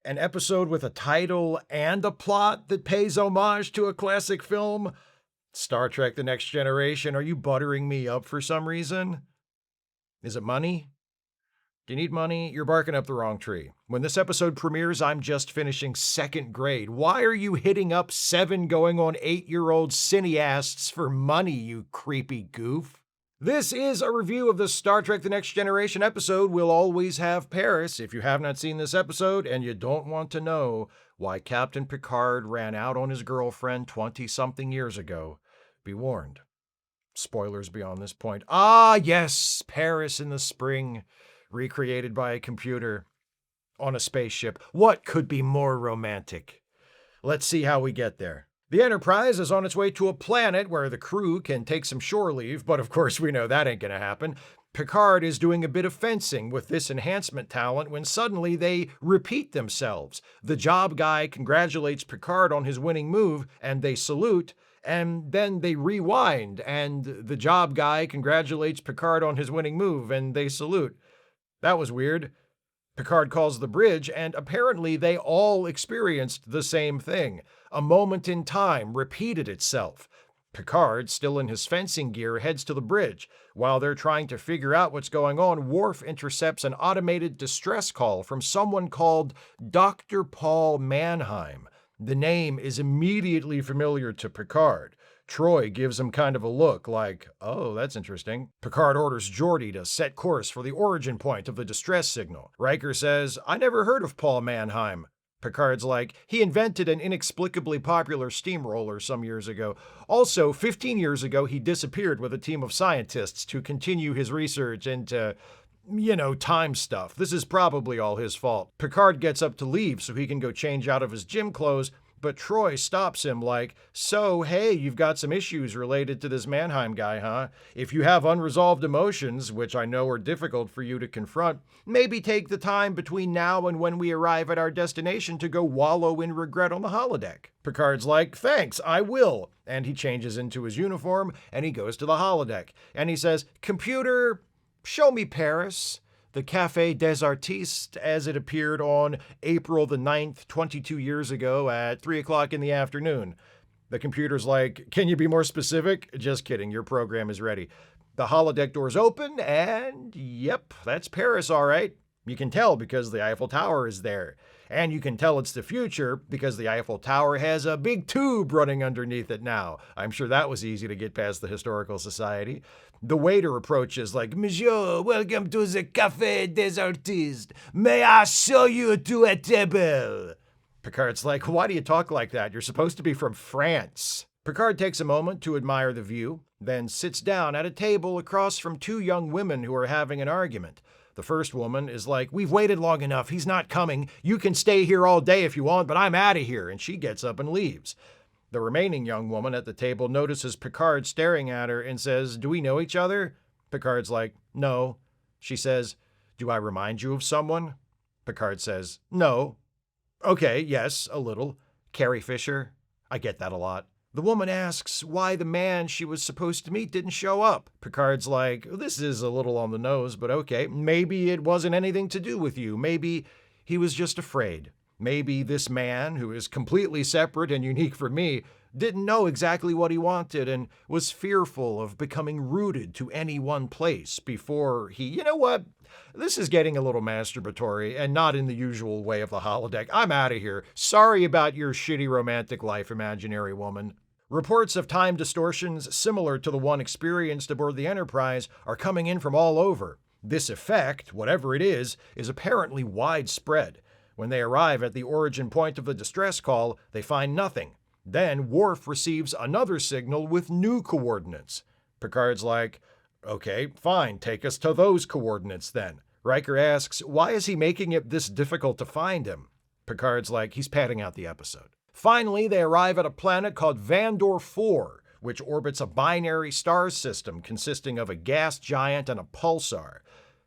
An episode with a title and a plot that pays homage to a classic film? Star Trek The Next Generation, are you buttering me up for some reason? Is it money? Do you need money? You're barking up the wrong tree. When this episode premieres, I'm just finishing second grade. Why are you hitting up 7 going on 8-year-old cineasts for money, you creepy goof? This is a review of the Star Trek The Next Generation episode We'll Always Have Paris. If you have not seen this episode and you don't want to know why Captain Picard ran out on his girlfriend 20-something years ago, be warned. Spoilers beyond this point. Ah, yes, Paris in the spring, recreated by a computer on a spaceship. What could be more romantic? Let's see how we get there. The Enterprise is on its way to a planet where the crew can take some shore leave, but of course we know that ain't gonna happen. Picard is doing a bit of fencing with this enhancement talent when suddenly they repeat themselves. The job guy congratulates Picard on his winning move, and they salute, and then they rewind, and the job guy congratulates Picard on his winning move, and they salute. That was weird. Picard calls the bridge, and apparently they all experienced the same thing. A moment in time repeated itself. Picard, still in his fencing gear, heads to the bridge. While they're trying to figure out what's going on, Worf intercepts an automated distress call from someone called Dr. Paul Mannheim. The name is immediately familiar to Picard. Troy gives him kind of a look like, oh, that's interesting. Picard orders Geordi to set course for the origin point of the distress signal. Riker says, I never heard of Paul Mannheim. Picard's like, he invented an inexplicably popular steamroller some years ago. Also, 15 years ago, he disappeared with a team of scientists to continue his research into, time stuff. This is probably all his fault. Picard gets up to leave so he can go change out of his gym clothes, but Troy stops him like, so, hey, you've got some issues related to this Mannheim guy, huh? If you have unresolved emotions, which I know are difficult for you to confront, maybe take the time between now and when we arrive at our destination to go wallow in regret on the holodeck. Picard's like, thanks, I will. And he changes into his uniform and he goes to the holodeck. And he says, computer, show me Paris. The Café des Artistes as it appeared on April the 9th, 22 years ago at 3 o'clock in the afternoon. The computer's like, can you be more specific? Just kidding, your program is ready. The holodeck doors open and yep, that's Paris all right. You can tell because the Eiffel Tower is there. And you can tell it's the future because the Eiffel Tower has a big tube running underneath it now. I'm sure that was easy to get past the Historical Society. The waiter approaches like, Monsieur, welcome to the Café des Artistes. May I show you to a table? Picard's like, why do you talk like that? You're supposed to be from France. Picard takes a moment to admire the view, then sits down at a table across from 2 young women who are having an argument. The first woman is like, we've waited long enough. He's not coming. You can stay here all day if you want, but I'm out of here. And she gets up and leaves. The remaining young woman at the table notices Picard staring at her and says, do we know each other? Picard's like, no. She says, do I remind you of someone? Picard says, no. Okay, yes, a little. Carrie Fisher. I get that a lot. The woman asks why the man she was supposed to meet didn't show up. Picard's like, this is a little on the nose, but okay. Maybe it wasn't anything to do with you. Maybe he was just afraid. Maybe this man, who is completely separate and unique from me, didn't know exactly what he wanted and was fearful of becoming rooted to any one place before he, you know what? This is getting a little masturbatory and not in the usual way of the holodeck. I'm out of here. Sorry about your shitty romantic life, imaginary woman. Reports of time distortions similar to the one experienced aboard the Enterprise are coming in from all over. This effect, whatever it is apparently widespread. When they arrive at the origin point of the distress call, they find nothing. Then Worf receives another signal with new coordinates. Picard's like, okay, fine, take us to those coordinates then. Riker asks, why is he making it this difficult to find him? Picard's like, he's padding out the episode. Finally, they arrive at a planet called Vandor 4, which orbits a binary star system consisting of a gas giant and a pulsar.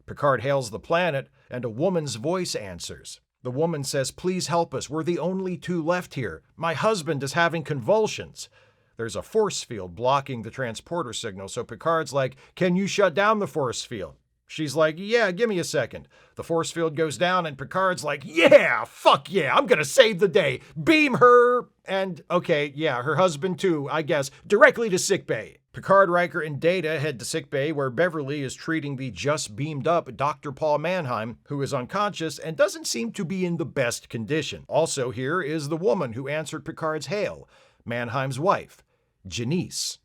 Picard hails the planet, and a woman's voice answers. The woman says, please help us. We're the only 2 left here. My husband is having convulsions. There's a force field blocking the transporter signal, so Picard's like, can you shut down the force field? She's like, yeah, give me a second. The force field goes down and Picard's like, yeah, fuck yeah, I'm gonna save the day. Beam her, and okay, yeah, her husband too, I guess, directly to sickbay. Picard, Riker, and Data head to sickbay where Beverly is treating the just beamed up Dr. Paul Mannheim, who is unconscious and doesn't seem to be in the best condition. Also here is the woman who answered Picard's hail, Mannheim's wife, Janice.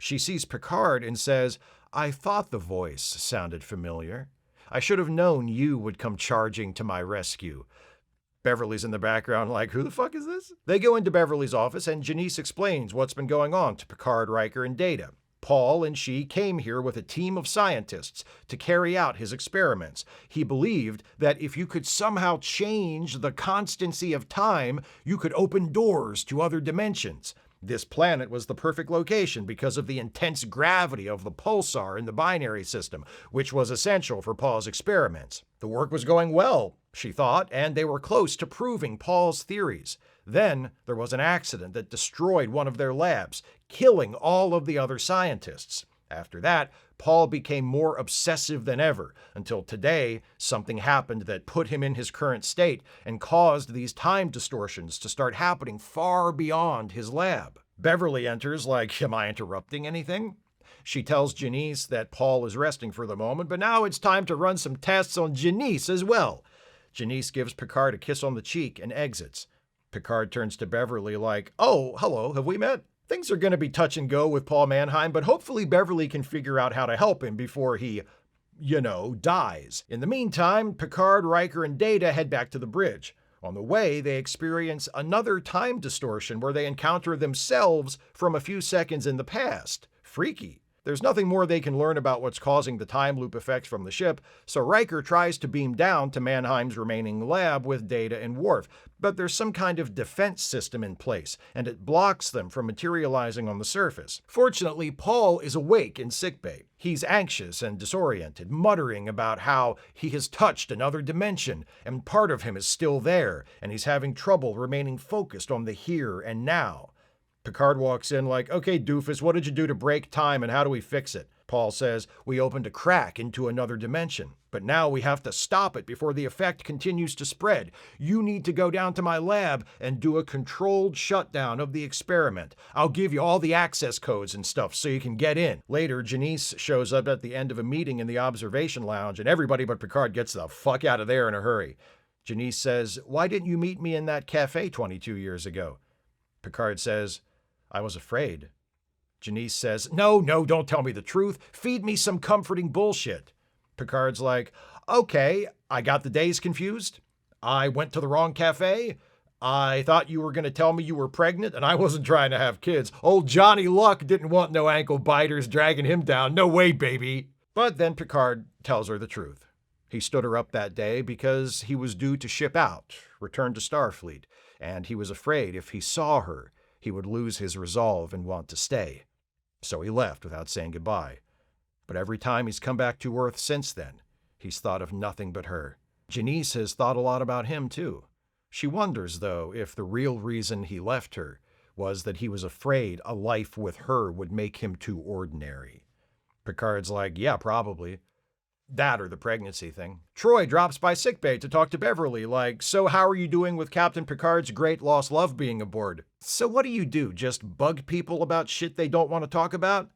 She sees Picard and says, I thought the voice sounded familiar. I should have known you would come charging to my rescue. Beverly's in the background like, who the fuck is this? They go into Beverly's office and Janice explains what's been going on to Picard, Riker, and Data. Paul and she came here with a team of scientists to carry out his experiments. He believed that if you could somehow change the constancy of time, you could open doors to other dimensions. This planet was the perfect location because of the intense gravity of the pulsar in the binary system, which was essential for Paul's experiments. The work was going well, she thought, and they were close to proving Paul's theories. Then there was an accident that destroyed one of their labs, killing all of the other scientists. After that, Paul became more obsessive than ever, until today something happened that put him in his current state and caused these time distortions to start happening far beyond his lab. Beverly enters like, am I interrupting anything? She tells Janice that Paul is resting for the moment, but now it's time to run some tests on Janice as well. Janice gives Picard a kiss on the cheek and exits. Picard turns to Beverly like, oh, hello, have we met? Things are going to be touch and go with Paul Mannheim, but hopefully Beverly can figure out how to help him before he, dies. In the meantime, Picard, Riker, and Data head back to the bridge. On the way, they experience another time distortion where they encounter themselves from a few seconds in the past. Freaky. There's nothing more they can learn about what's causing the time loop effects from the ship, so Riker tries to beam down to Mannheim's remaining lab with Data and Worf, but there's some kind of defense system in place, and it blocks them from materializing on the surface. Fortunately, Paul is awake in sickbay. He's anxious and disoriented, muttering about how he has touched another dimension, and part of him is still there, and he's having trouble remaining focused on the here and now. Picard walks in like, okay, doofus, what did you do to break time and how do we fix it? Paul says, we opened a crack into another dimension, but now we have to stop it before the effect continues to spread. You need to go down to my lab and do a controlled shutdown of the experiment. I'll give you all the access codes and stuff so you can get in. Later, Janice shows up at the end of a meeting in the observation lounge and everybody but Picard gets the fuck out of there in a hurry. Janice says, why didn't you meet me in that cafe 22 years ago? Picard says, I was afraid. Janice says, no, don't tell me the truth. Feed me some comforting bullshit. Picard's like, okay, I got the days confused. I went to the wrong cafe. I thought you were going to tell me you were pregnant and I wasn't trying to have kids. Old Johnny Luck didn't want no ankle biters dragging him down. No way, baby. But then Picard tells her the truth. He stood her up that day because he was due to ship out, return to Starfleet, and he was afraid if he saw her, he would lose his resolve and want to stay. So he left without saying goodbye. But every time he's come back to Earth since then, he's thought of nothing but her. Janice has thought a lot about him, too. She wonders, though, if the real reason he left her was that he was afraid a life with her would make him too ordinary. Picard's like, yeah, probably. That or the pregnancy thing. Troy drops by sickbay to talk to Beverly, like, so how are you doing with Captain Picard's great lost love being aboard? So what do? Just bug people about shit they don't want to talk about?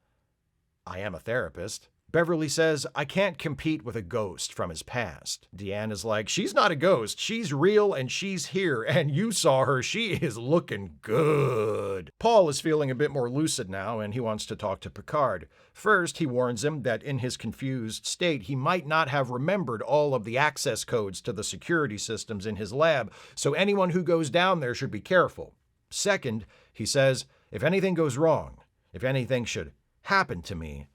I am a therapist. Beverly says, I can't compete with a ghost from his past. Deanne is like, she's not a ghost. She's real and she's here. And you saw her. She is looking good. Paul is feeling a bit more lucid now and he wants to talk to Picard. First, he warns him that in his confused state, he might not have remembered all of the access codes to the security systems in his lab, so anyone who goes down there should be careful. Second, he says, if anything goes wrong, if anything should happen to me,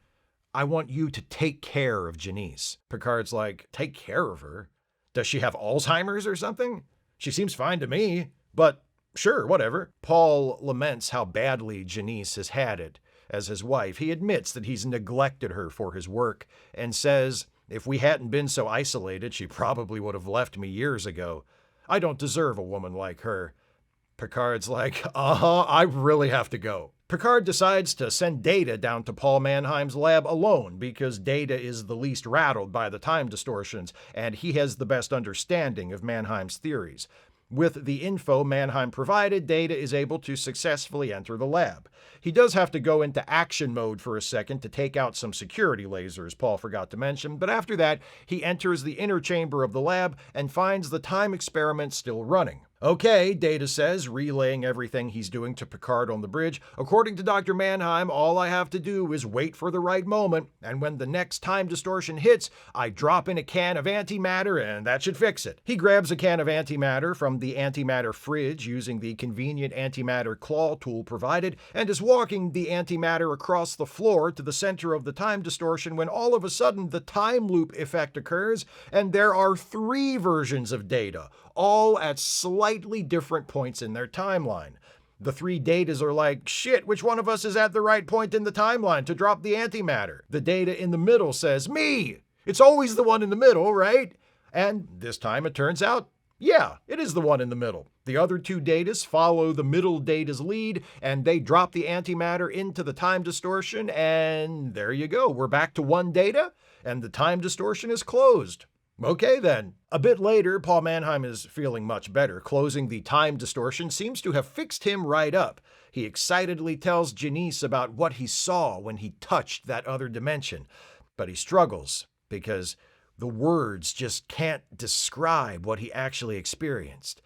I want you to take care of Janice. Picard's like, take care of her? Does she have Alzheimer's or something? She seems fine to me, but sure, whatever. Paul laments how badly Janice has had it. As his wife, he admits that he's neglected her for his work and says, if we hadn't been so isolated, she probably would have left me years ago. I don't deserve a woman like her. Picard's like, I really have to go. Picard decides to send Data down to Paul Mannheim's lab alone because Data is the least rattled by the time distortions, and he has the best understanding of Mannheim's theories. With the info Mannheim provided, Data is able to successfully enter the lab. He does have to go into action mode for a second to take out some security lasers Paul forgot to mention, but after that, he enters the inner chamber of the lab and finds the time experiment still running. Okay, Data says, relaying everything he's doing to Picard on the bridge. According to Dr. Mannheim, all I have to do is wait for the right moment, and when the next time distortion hits, I drop in a can of antimatter and that should fix it. He grabs a can of antimatter from the antimatter fridge using the convenient antimatter claw tool provided, and is walking the antimatter across the floor to the center of the time distortion when all of a sudden the time loop effect occurs, and there are 3 versions of Data, all at slightly different points in their timeline. The 3 Datas are like, shit, which one of us is at the right point in the timeline to drop the antimatter? The Data in the middle says, me! It's always the one in the middle, right? And this time it turns out, yeah, it is the one in the middle. The other 2 Datas follow the middle Data's lead, and they drop the antimatter into the time distortion, and there you go. We're back to 1 Data, and the time distortion is closed. Okay then. A bit later, Paul Mannheim is feeling much better. Closing the time distortion seems to have fixed him right up. He excitedly tells Janice about what he saw when he touched that other dimension. But he struggles because the words just can't describe what he actually experienced.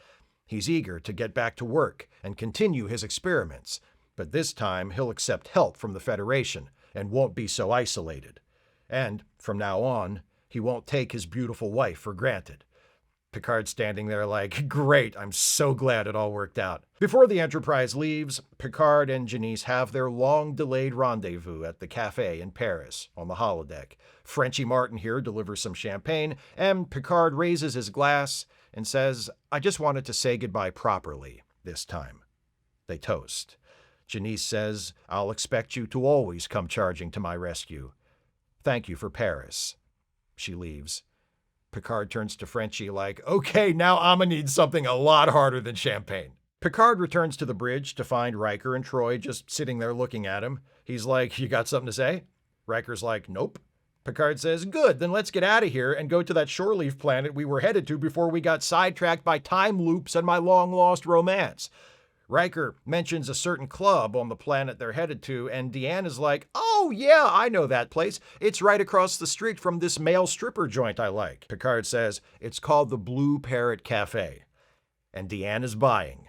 He's eager to get back to work and continue his experiments, but this time he'll accept help from the Federation and won't be so isolated. And from now on, he won't take his beautiful wife for granted. Picard's standing there like, great, I'm so glad it all worked out. Before the Enterprise leaves, Picard and Janice have their long-delayed rendezvous at the cafe in Paris on the holodeck. Frenchie Martin here delivers some champagne, and Picard raises his glass and says, I just wanted to say goodbye properly this time. They toast. Janice says, I'll expect you to always come charging to my rescue. Thank you for Paris. She leaves. Picard turns to Frenchie like, okay, now I'm gonna need something a lot harder than champagne. Picard returns to the bridge to find Riker and Troy just sitting there looking at him. He's like, you got something to say? Riker's like, nope. Picard says, good, then let's get out of here and go to that shore leaf planet we were headed to before we got sidetracked by time loops and my long-lost romance. Riker mentions a certain club on the planet they're headed to, and Deanna's like, oh yeah, I know that place. It's right across the street from this male stripper joint I like. Picard says, it's called the Blue Parrot Cafe. And Deanna's buying.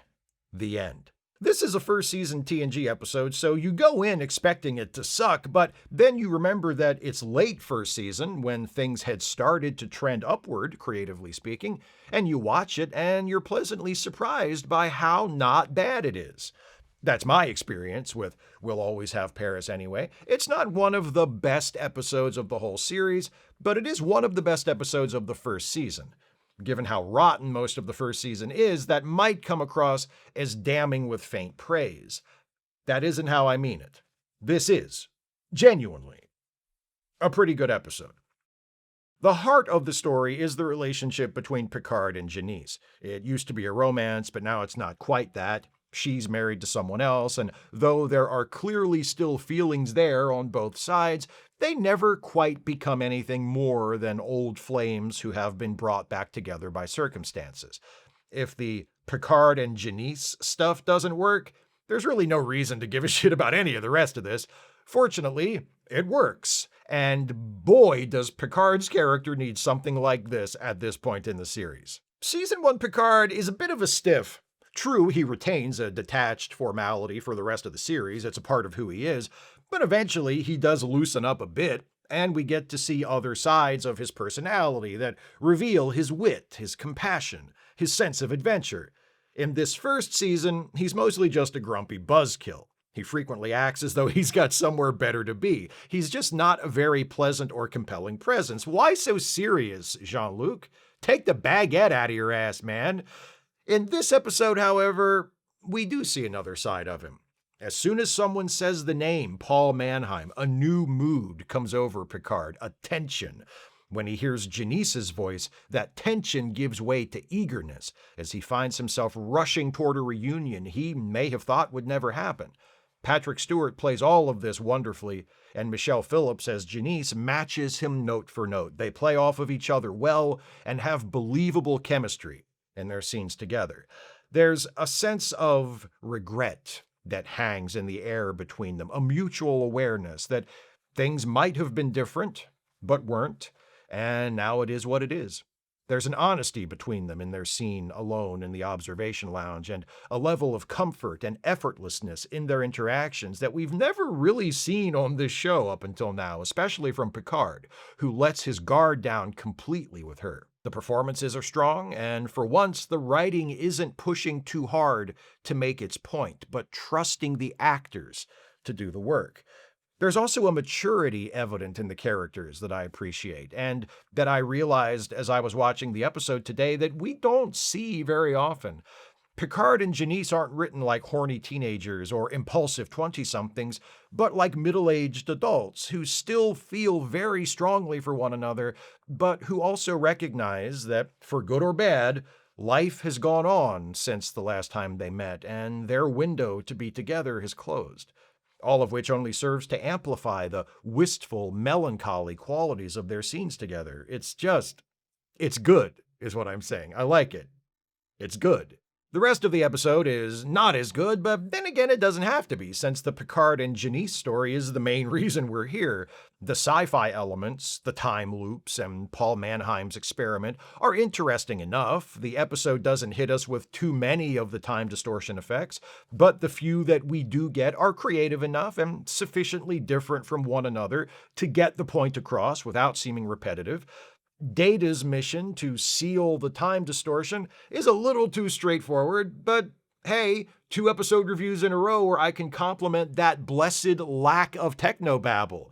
The end. This is a first season TNG episode, so you go in expecting it to suck, but then you remember that it's late first season when things had started to trend upward, creatively speaking, and you watch it and you're pleasantly surprised by how not bad it is. That's my experience with We'll Always Have Paris Anyway. It's not one of the best episodes of the whole series, but it is one of the best episodes of the first season. Given how rotten most of the first season is, that might come across as damning with faint praise. That isn't how I mean it. This is, genuinely, a pretty good episode. The heart of the story is the relationship between Picard and Janice. It used to be a romance, but now it's not quite that. She's married to someone else, and though there are clearly still feelings there on both sides, they never quite become anything more than old flames who have been brought back together by circumstances. If the Picard and Janice stuff doesn't work, there's really no reason to give a shit about any of the rest of this. Fortunately, it works. And boy, does Picard's character need something like this at this point in the series. Season 1 Picard is a bit of a stiff. True, he retains a detached formality for the rest of the series, it's a part of who he is, but eventually he does loosen up a bit, and we get to see other sides of his personality that reveal his wit, his compassion, his sense of adventure. In this first season, he's mostly just a grumpy buzzkill. He frequently acts as though he's got somewhere better to be. He's just not a very pleasant or compelling presence. Why so serious, Jean-Luc? Take the baguette out of your ass, man. In this episode, however, we do see another side of him. As soon as someone says the name Paul Mannheim, a new mood comes over Picard, a tension. When he hears Janice's voice, that tension gives way to eagerness as he finds himself rushing toward a reunion he may have thought would never happen. Patrick Stewart plays all of this wonderfully, and Michelle Phillips as Janice matches him note for note. They play off of each other well and have believable chemistry in their scenes together. There's a sense of regret that hangs in the air between them, a mutual awareness that things might have been different, but weren't, and now it is what it is. There's an honesty between them in their scene alone in the observation lounge, and a level of comfort and effortlessness in their interactions that we've never really seen on this show up until now, especially from Picard, who lets his guard down completely with her. The performances are strong, and for once, the writing isn't pushing too hard to make its point, but trusting the actors to do the work. There's also a maturity evident in the characters that I appreciate, and that I realized as I was watching the episode today that we don't see very often. Picard and Janice aren't written like horny teenagers or impulsive 20-somethings, but like middle-aged adults who still feel very strongly for one another, but who also recognize that, for good or bad, life has gone on since the last time they met, and their window to be together has closed. All of which only serves to amplify the wistful, melancholy qualities of their scenes together. It's good, is what I'm saying. I like it. It's good. The rest of the episode is not as good, but then again, it doesn't have to be, since the Picard and Janice story is the main reason we're here. The sci-fi elements, the time loops, and Paul Mannheim's experiment are interesting enough. The episode doesn't hit us with too many of the time distortion effects, but the few that we do get are creative enough and sufficiently different from one another to get the point across without seeming repetitive. Data's mission to seal the time distortion is a little too straightforward, but hey, 2 episode reviews in a row where I can compliment that blessed lack of technobabble.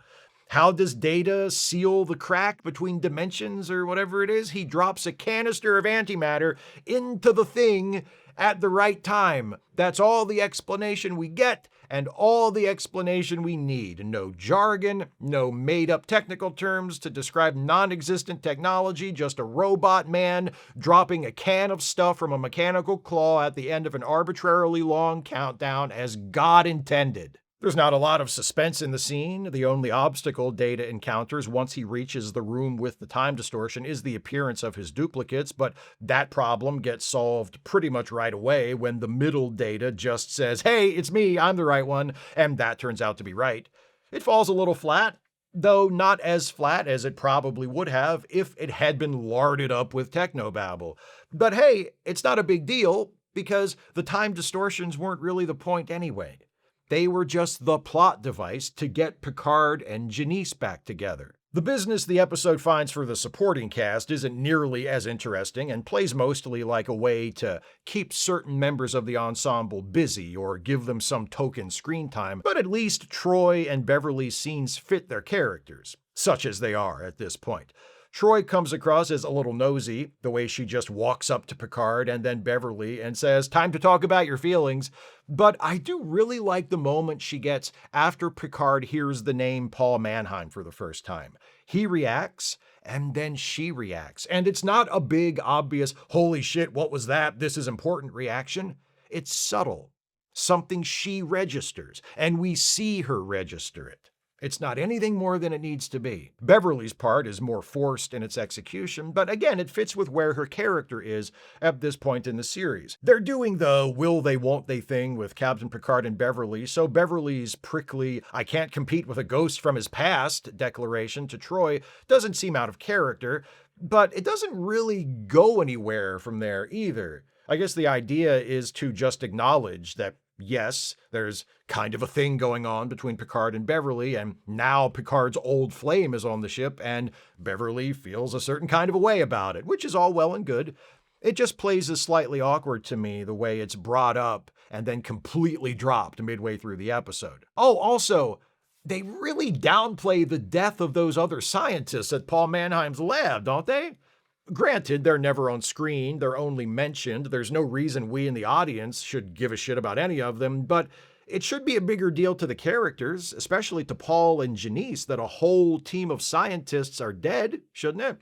How does Data seal the crack between dimensions or whatever it is? He drops a canister of antimatter into the thing at the right time. That's all the explanation we get and all the explanation we need. No jargon, no made-up technical terms to describe non-existent technology, just a robot man dropping a can of stuff from a mechanical claw at the end of an arbitrarily long countdown as God intended. There's not a lot of suspense in the scene. The only obstacle Data encounters once he reaches the room with the time distortion is the appearance of his duplicates, but that problem gets solved pretty much right away when the middle Data just says, "Hey, it's me, I'm the right one," and that turns out to be right. It falls a little flat, though not as flat as it probably would have if it had been larded up with technobabble. But hey, it's not a big deal, because the time distortions weren't really the point anyway. They were just the plot device to get Picard and Janice back together. The business the episode finds for the supporting cast isn't nearly as interesting and plays mostly like a way to keep certain members of the ensemble busy or give them some token screen time, but at least Troy and Beverly's scenes fit their characters, such as they are at this point. Troy comes across as a little nosy, the way she just walks up to Picard and then Beverly and says, "Time to talk about your feelings." But I do really like the moment she gets after Picard hears the name Paul Mannheim for the first time. He reacts, and then she reacts. And it's not a big, obvious, "Holy shit, what was that? This is important" reaction. It's subtle. Something she registers, and we see her register it. It's not anything more than it needs to be. Beverly's part is more forced in its execution, but again, it fits with where her character is at this point in the series. They're doing the will they, won't they thing with Captain Picard and Beverly, so Beverly's prickly, "I can't compete with a ghost from his past" declaration to Troy doesn't seem out of character, but it doesn't really go anywhere from there either. I guess the idea is to just acknowledge that yes, there's kind of a thing going on between Picard and Beverly, and now Picard's old flame is on the ship, and Beverly feels a certain kind of a way about it, which is all well and good. It just plays as slightly awkward to me the way it's brought up and then completely dropped midway through the episode. Oh, also, they really downplay the death of those other scientists at Paul Mannheim's lab, don't they? Granted, they're never on screen, they're only mentioned, there's no reason we in the audience should give a shit about any of them, but it should be a bigger deal to the characters, especially to Paul and Janice, that a whole team of scientists are dead, shouldn't it?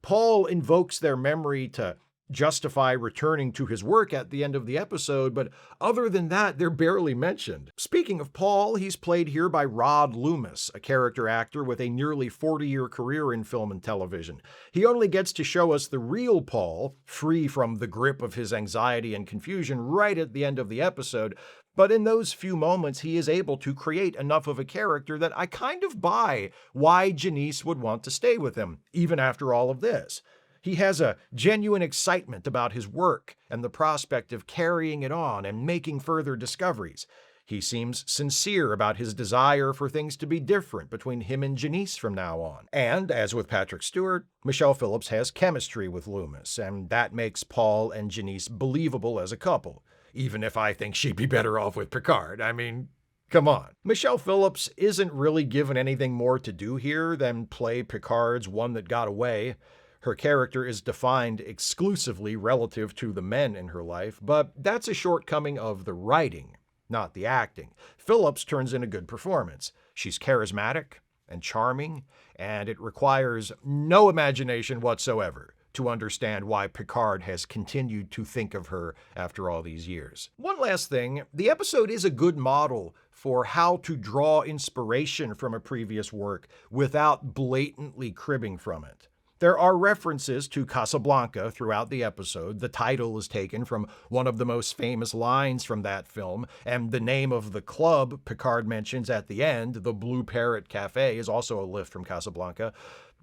Paul invokes their memory to justify returning to his work at the end of the episode, but other than that, they're barely mentioned. Speaking of Paul, he's played here by Rod Loomis, a character actor with a nearly 40-year career in film and television. He only gets to show us the real Paul, free from the grip of his anxiety and confusion, right at the end of the episode, but in those few moments, he is able to create enough of a character that I kind of buy why Janice would want to stay with him, even after all of this. He has a genuine excitement about his work and the prospect of carrying it on and making further discoveries. He seems sincere about his desire for things to be different between him and Janice from now on. And, as with Patrick Stewart, Michelle Phillips has chemistry with Loomis, and that makes Paul and Janice believable as a couple. Even if I think she'd be better off with Picard. I mean, come on. Michelle Phillips isn't really given anything more to do here than play Picard's one that got away. Her character is defined exclusively relative to the men in her life, but that's a shortcoming of the writing, not the acting. Phillips turns in a good performance. She's charismatic and charming, and it requires no imagination whatsoever to understand why Picard has continued to think of her after all these years. One last thing, the episode is a good model for how to draw inspiration from a previous work without blatantly cribbing from it. There are references to Casablanca throughout the episode. The title is taken from one of the most famous lines from that film, and the name of the club Picard mentions at the end, the Blue Parrot Cafe, is also a lift from Casablanca.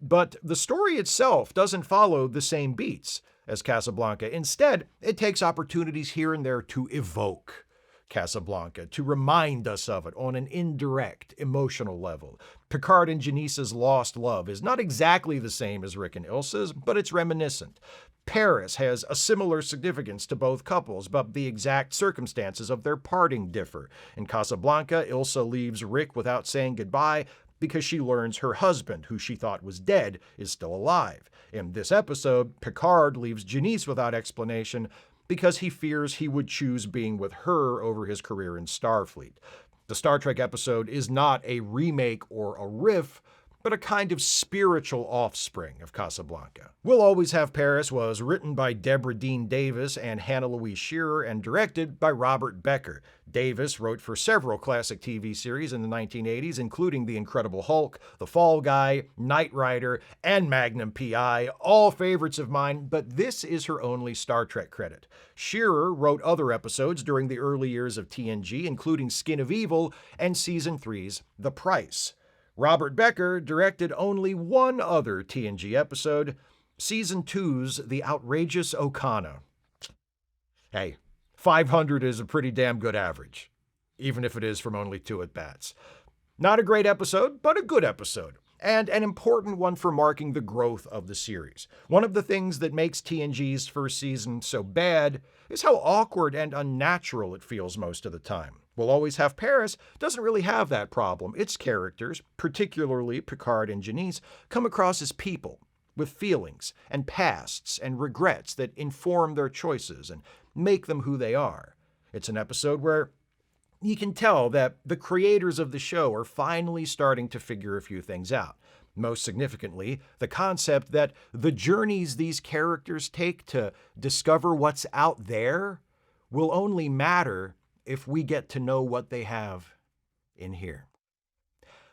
But the story itself doesn't follow the same beats as Casablanca. Instead, it takes opportunities here and there to evoke Casablanca, to remind us of it on an indirect, emotional level. Picard and Janice's lost love is not exactly the same as Rick and Ilsa's, but it's reminiscent. Paris has a similar significance to both couples, but the exact circumstances of their parting differ. In Casablanca, Ilsa leaves Rick without saying goodbye because she learns her husband, who she thought was dead, is still alive. In this episode, Picard leaves Janice without explanation because he fears he would choose being with her over his career in Starfleet. The Star Trek episode is not a remake or a riff, but a kind of spiritual offspring of Casablanca. We'll Always Have Paris was written by Deborah Dean Davis and Hannah Louise Shearer and directed by Robert Becker. Davis wrote for several classic TV series in the 1980s, including The Incredible Hulk, The Fall Guy, Knight Rider, and Magnum P.I., all favorites of mine, but this is her only Star Trek credit. Shearer wrote other episodes during the early years of TNG, including Skin of Evil and Season 3's The Price. Robert Becker directed only one other TNG episode, Season 2's The Outrageous Okana. Hey, 500 is a pretty damn good average, even if it is from only 2 at-bats. Not a great episode, but a good episode, and an important one for marking the growth of the series. One of the things that makes TNG's first season so bad is how awkward and unnatural it feels most of the time. We'll Always Have Paris doesn't really have that problem. Its characters, particularly Picard and Janice, come across as people with feelings and pasts and regrets that inform their choices and make them who they are. It's an episode where you can tell that the creators of the show are finally starting to figure a few things out. Most significantly, the concept that the journeys these characters take to discover what's out there will only matter if we get to know what they have in here.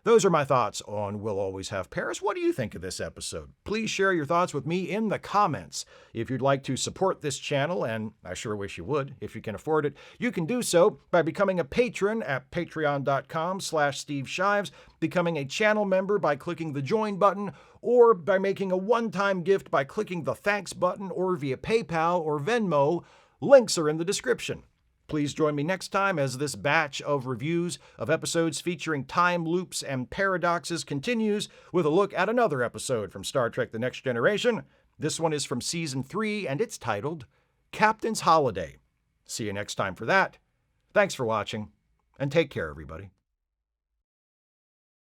Those are my thoughts on We'll Always Have Paris. What do you think of this episode? Please share your thoughts with me in the comments. If you'd like to support this channel, and I sure wish you would if you can afford it, you can do so by becoming a patron at patreon.com/Steve Shives, becoming a channel member by clicking the join button, or by making a one-time gift by clicking the thanks button, or via PayPal or Venmo. Links are in the description. Please join me next time as this batch of reviews of episodes featuring time loops and paradoxes continues with a look at another episode from Star Trek The Next Generation. This one is from Season 3, and it's titled Captain's Holiday. See you next time for that. Thanks for watching, and take care, everybody.